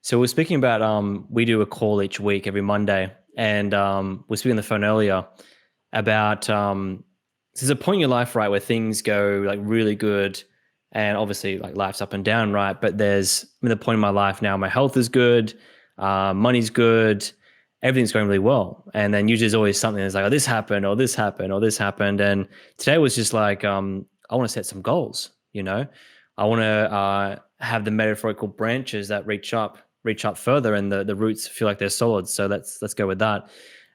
So we're speaking about we do a call each week every Monday, and we're speaking on the phone earlier about there's a point in your life, right, where things go like really good, and obviously like life's up and down, right? But I'm at the point in my life now, my health is good, money's good, everything's going really well, and then usually there's always something that's like, oh, this happened, or this happened, or this happened, and today was just like I want to set some goals, I want to have the metaphorical branches that reach up further, and the roots feel like they're solid. So let's go with that.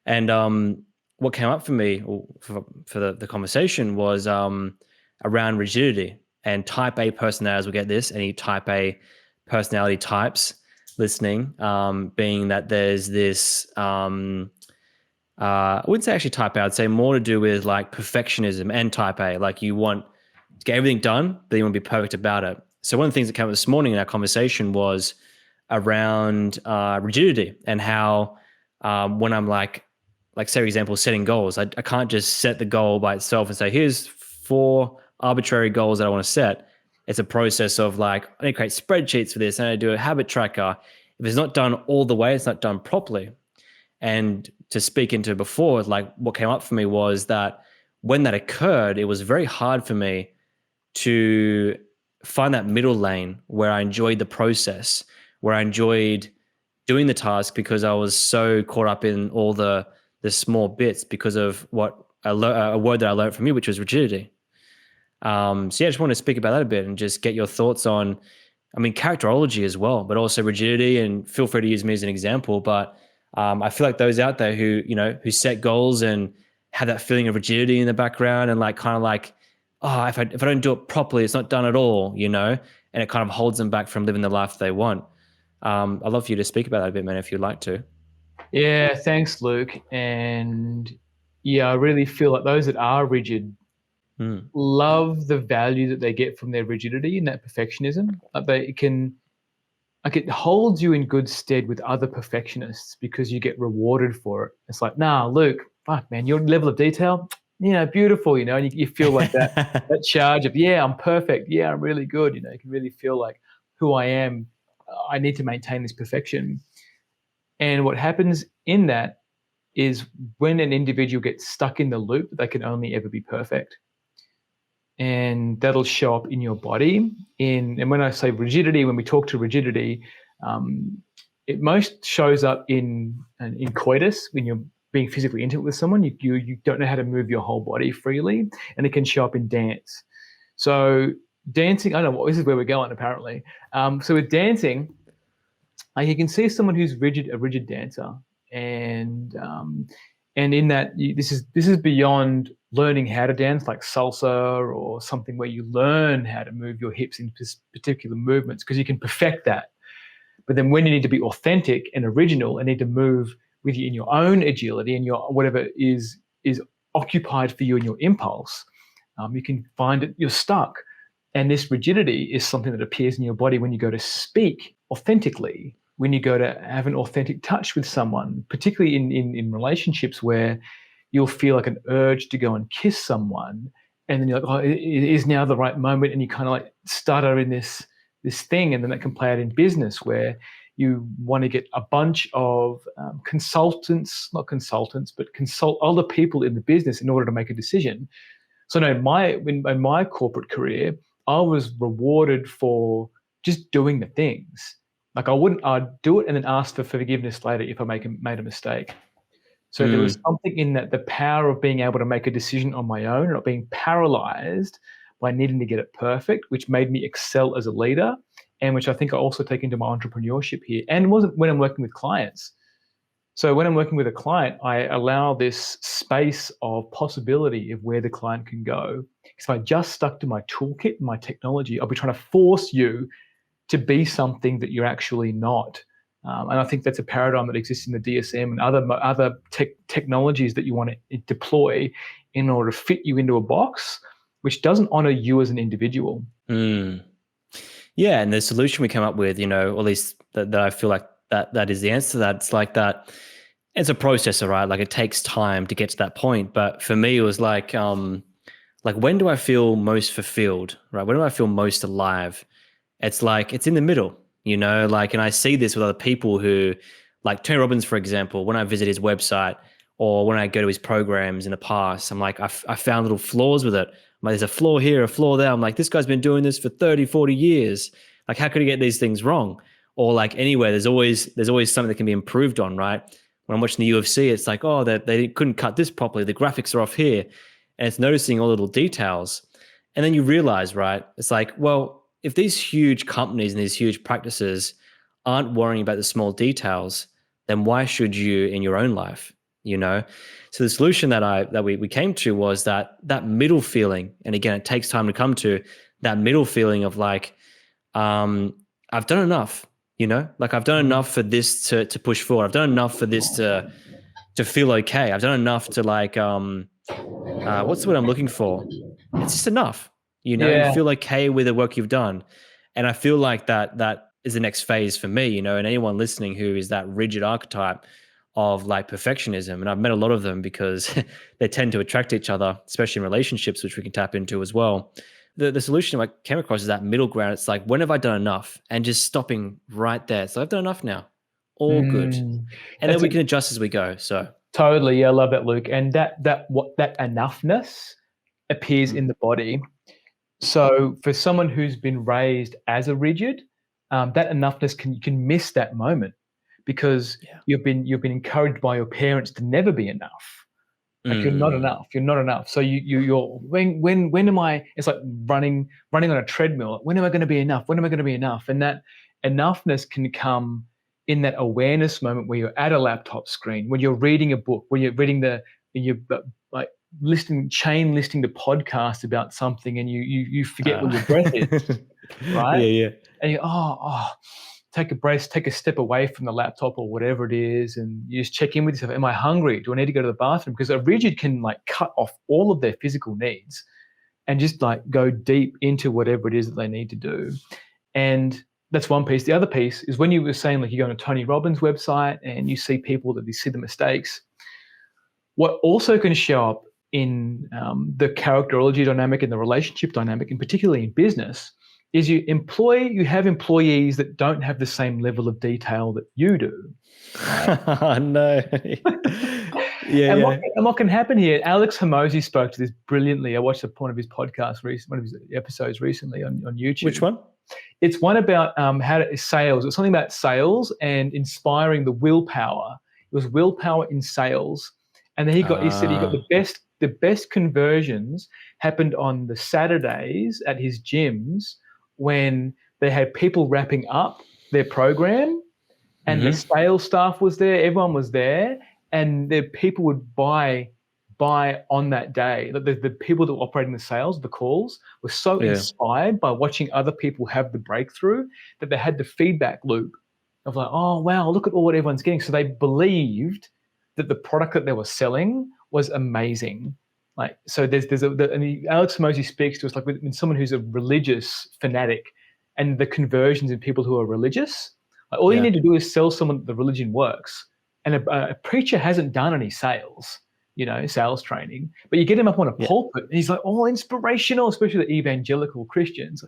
And what came up for me or for the conversation was around rigidity and type A personalities. We'll get this. Any type A personality types listening, being that there's this. I wouldn't say actually type A. I'd say more to do with like perfectionism and type A. Like you want to get everything done, but you want to be perfect about it. So one of the things that came up this morning in our conversation was around rigidity and how when I'm like say for example, setting goals, I can't just set the goal by itself and say, here's 4 arbitrary goals that I want to set. It's a process of like, I need to create spreadsheets for this, and I do a habit tracker. If it's not done all the way, it's not done properly. And to speak into before, like what came up for me was that when that occurred, it was very hard for me to find that middle lane where I enjoyed the process, where I enjoyed doing the task because I was so caught up in all the small bits because of what a word that I learned from you, which was rigidity. So yeah, I just want to speak about that a bit and just get your thoughts on, I mean, characterology as well, but also rigidity, and feel free to use me as an example. But I feel like those out there who set goals and have that feeling of rigidity in the background and like kind of like, oh, if I don't do it properly, it's not done at all, and it kind of holds them back from living the life they want. I'd love for you to speak about that a bit, man, if you'd like to. Yeah, thanks, Luke. And yeah, I really feel like those that are rigid Mm. love the value that they get from their rigidity and that perfectionism. Like it holds you in good stead with other perfectionists because you get rewarded for it. It's like, nah, Luke, fuck, man, your level of detail, beautiful, and you feel like that charge of, yeah, I'm perfect. Yeah, I'm really good. You can really feel like who I am. I need to maintain this perfection. And what happens in that is when an individual gets stuck in the loop, they can only ever be perfect. And that'll show up in your body. And when I say rigidity, when we talk to rigidity, it most shows up in coitus when you're being physically intimate with someone. You don't know how to move your whole body freely, and it can show up in dance. So dancing, I don't know, this is where we're going apparently. So with dancing, you can see someone who's a rigid dancer, and in that this is beyond learning how to dance like salsa or something where you learn how to move your hips in particular movements because you can perfect that. But then when you need to be authentic and original and need to move with you in your own agility and your whatever is occupied for you in your impulse, you can find it you're stuck. And this rigidity is something that appears in your body when you go to speak authentically, when you go to have an authentic touch with someone, particularly in relationships where you'll feel like an urge to go and kiss someone. And then you're like, oh, it is now the right moment. And you kind of like stutter in this thing. And then that can play out in business where you want to get a bunch of not consultants, but consult other people in the business in order to make a decision. So no, in my corporate career, I was rewarded for just doing the things. Like I'd do it and then ask for forgiveness later if I made a mistake. So there was Mm. something in that, the power of being able to make a decision on my own, not being paralyzed by needing to get it perfect, which made me excel as a leader, and which I think I also take into my entrepreneurship here. And it wasn't when I'm working with clients. So when I'm working with a client, I allow this space of possibility of where the client can go. If I just stuck to my toolkit and my technology, I'll be trying to force you to be something that you're actually not. And I think that's a paradigm that exists in the DSM and other technologies that you want to deploy in order to fit you into a box, which doesn't honor you as an individual. Mm. Yeah, and the solution we come up with, or at least that I feel like that is the answer to that. It's like that. It's a process, right? Like it takes time to get to that point. But for me, it was like when do I feel most fulfilled, right? When do I feel most alive? It's like it's in the middle. like, and I see this with other people who, like Tony Robbins, for example, when I visit his website or when I go to his programs in the past, I'm like, I found little flaws with it. I'm like, there's a flaw here, a flaw there. I'm like, this guy's been doing this for 30, 40 years. Like, how could he get these things wrong? Or like anywhere, there's always something that can be improved on, right? When I'm watching the UFC, it's like, oh, they couldn't cut this properly. The graphics are off here. And it's noticing all the little details. And then you realize, right? It's like, well, if these huge companies and these huge practices aren't worrying about the small details, then why should you in your own life? So the solution that we came to was that middle feeling, and again, it takes time to come to that middle feeling of like, I've done enough, like I've done enough for this to push forward. I've done enough for this to feel okay. I've done enough to like, what's the word I'm looking for? It's just enough. You Yeah. feel okay with the work you've done. And I feel like that is the next phase for me, and anyone listening who is that rigid archetype of like perfectionism. And I've met a lot of them because they tend to attract each other, especially in relationships, which we can tap into as well. The solution I came across is that middle ground. It's like, when have I done enough? And just stopping right there. So I've done enough now. All good. Mm. And then That's we can adjust as we go. So totally. Yeah, I love that, Luke. And that enoughness appears mm, in the body. So for someone who's been raised as a rigid, that enoughness you can miss that moment because yeah. you've been encouraged by your parents to never be enough. Like you're not Mm, enough. You're not enough. So you're when am I? It's like running on a treadmill. When am I going to be enough? When am I going to be enough? And that enoughness can come in that awareness moment where you're at a laptop screen, when you're reading a book, when you're reading when you're like listening to podcasts about something, and you forget uh, where your breath is, right? yeah, yeah. And you take a breath, take a step away from the laptop or whatever it is, and you just check in with yourself. Am I hungry? Do I need to go to the bathroom? Because a rigid can like cut off all of their physical needs and just like go deep into whatever it is that they need to do. And that's one piece. The other piece is when you were saying like you go on a Tony Robbins website and you see people that you see the mistakes. What also can show up in the characterology dynamic and the relationship dynamic, and particularly in business, is you have employees that don't have the same level of detail that you do. Right? No. Yeah, And yeah. what can happen here? Alex Hormozi spoke to this brilliantly. I watched one of his podcasts, one of his episodes recently on Which YouTube. one? It's one about sales. It's something about sales and inspiring the willpower. It was willpower in sales, and then he said he got the best conversions happened on the Saturdays at his gyms when they had people wrapping up their program and the Mm-hmm. sales staff was there, everyone was there, and the people would buy on that day. The people that were operating the sales, the calls, were so Yeah. inspired by watching other people have the breakthrough that they had the feedback loop of like, oh wow, look at all what everyone's getting. So they believed that the product that they were selling was amazing. Like, so and Alex Hormozi speaks to us like when someone who's a religious fanatic and the conversions in people who are religious. Like, all you Yeah. need to do is sell someone that the religion works. And a preacher hasn't done any sales, sales training, but you get him up on a Yeah. pulpit and he's like, all inspirational, especially the evangelical Christians,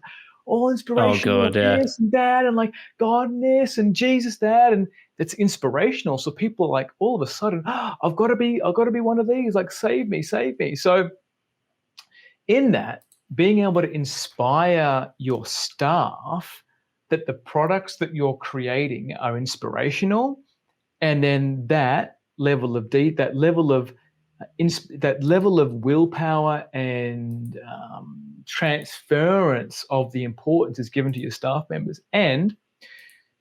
all Oh inspirational, God, yeah. this and that, and like God and this and Jesus that, and it's inspirational. So people are like, all of a sudden, I've got to be one of these, like, save me, save me. So in that, being able to inspire your staff that the products that you're creating are inspirational, and then that level of that level of willpower and transference of the importance is given to your staff members. And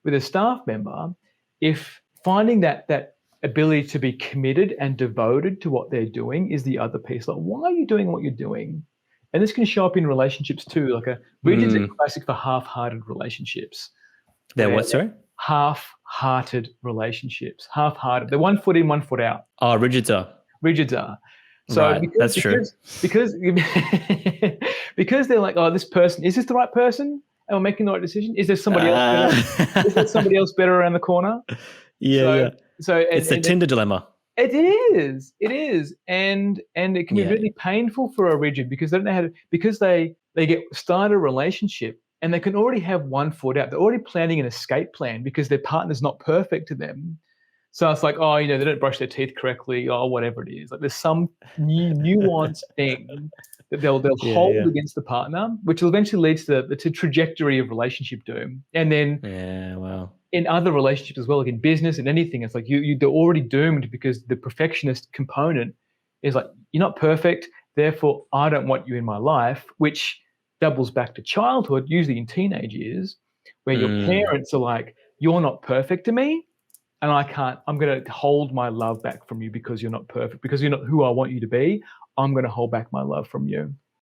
with a staff member, if finding that ability to be committed and devoted to what they're doing is the other piece. Like, why are you doing what you're doing? And this can show up in relationships too. Like rigid's a classic for half-hearted relationships. They're Where what, sorry? half-hearted relationships. Half-hearted. They're 1 foot in, 1 foot out. Oh, rigids are. Rigids are. So Right. That's true. because because they're like, oh, this person, is this the right person? Am I making the right decision? Is there somebody else better? Is there somebody else better around the corner? Yeah, So yeah. so It's the Tinder dilemma. it is, and it can be Yeah. really painful for a rigid because they don't know how to, because they get start a relationship and they can already have one foot out. They're already planning an escape plan because their partner's not perfect to them. So it's like, oh, you know, they don't brush their teeth correctly, or whatever it is. Like there's some nuanced thing that they'll Yeah, hold yeah. against the partner, which will eventually lead to the trajectory of relationship doom. And then Yeah, wow. in other relationships as well, like in business and anything, it's like they're already doomed because the perfectionist component is like, you're not perfect, therefore I don't want you in my life, which doubles back to childhood, usually in teenage years, where your Mm. parents are like, you're not perfect to me, and I'm going to hold my love back from you because you're not perfect, because you're not who I want you to be. I'm going to hold back my love from you.